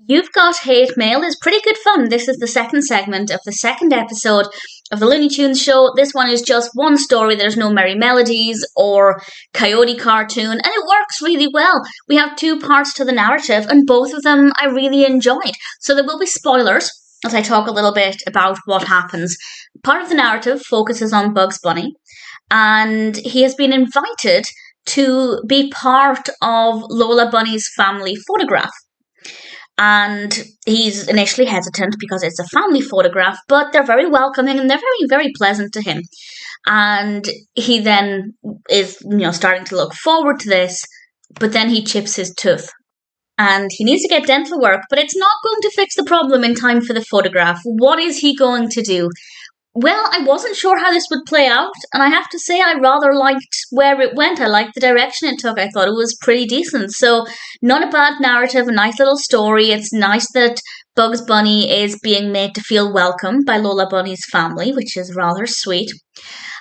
You've Got Hate Mail is pretty good fun. This is the second segment of the second episode of the Looney Tunes show. This one is just one story. There's no Merry Melodies or Coyote cartoon, and it works really well. We have two parts to the narrative, and both of them I really enjoyed. So there will be spoilers as I talk a little bit about what happens. Part of the narrative focuses on Bugs Bunny, and he has been invited to be part of Lola Bunny's family photograph. And he's initially hesitant because it's a family photograph, but they're very welcoming and they're very, very pleasant to him. And he then is, starting to look forward to this, but then he chips his tooth. And he needs to get dental work, but it's not going to fix the problem in time for the photograph. What is he going to do? Well, I wasn't sure how this would play out, and I have to say I rather liked where it went. I liked the direction it took. I thought it was pretty decent. So, not a bad narrative, a nice little story. It's nice that Bugs Bunny is being made to feel welcome by Lola Bunny's family, which is rather sweet.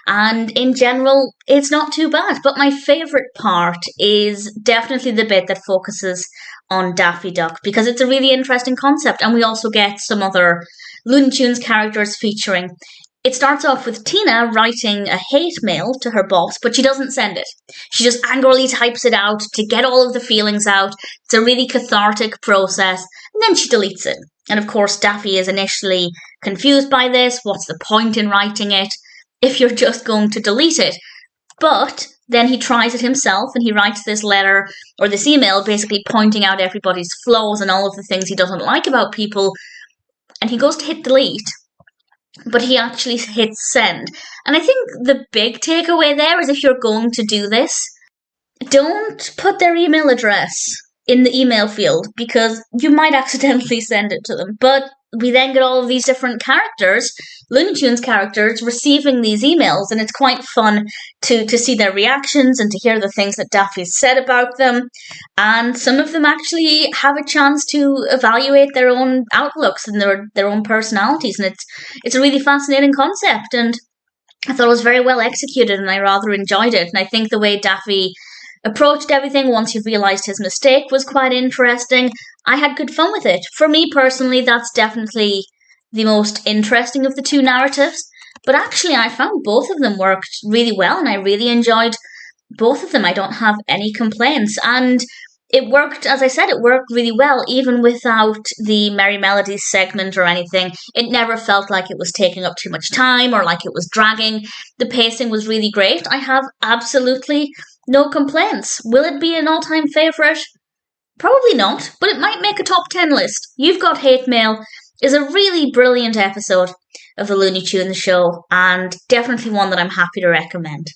And in general, it's not too bad. But my favourite part is definitely the bit that focuses on Daffy Duck, because it's a really interesting concept, and we also get some other Looney Tunes characters featuring. It starts off with Tina writing a hate mail to her boss, but she doesn't send it. She just angrily types it out to get all of the feelings out. It's a really cathartic process, and then she deletes it. And of course, Daffy is initially confused by this. What's the point in writing it if you're just going to delete it? But then he tries it himself, and he writes this letter, or this email, basically pointing out everybody's flaws and all of the things he doesn't like about people. And he goes to hit delete, but he actually hits send. And I think the big takeaway there is, if you're going to do this, don't put their email address in the email field, because you might accidentally send it to them. But we then get all of these different characters, Looney Tunes characters, receiving these emails, and it's quite fun to see their reactions and to hear the things that Daffy's said about them. And some of them actually have a chance to evaluate their own outlooks and their own personalities, and it's a really fascinating concept, and I thought it was very well executed, and I rather enjoyed it. And I think the way Daffy approached everything once he realised his mistake was quite interesting. I had good fun with it. For me personally, that's definitely the most interesting of the two narratives. But actually, I found both of them worked really well, and I really enjoyed both of them. I don't have any complaints. And it worked, as I said, it worked really well, even without the Merry Melodies segment or anything. It never felt like it was taking up too much time or like it was dragging. The pacing was really great. I have absolutely no complaints. Will it be an all-time favourite? Probably not, but it might make a top 10 list. You've Got Hate Mail is a really brilliant episode of the Looney Tunes show, and definitely one that I'm happy to recommend.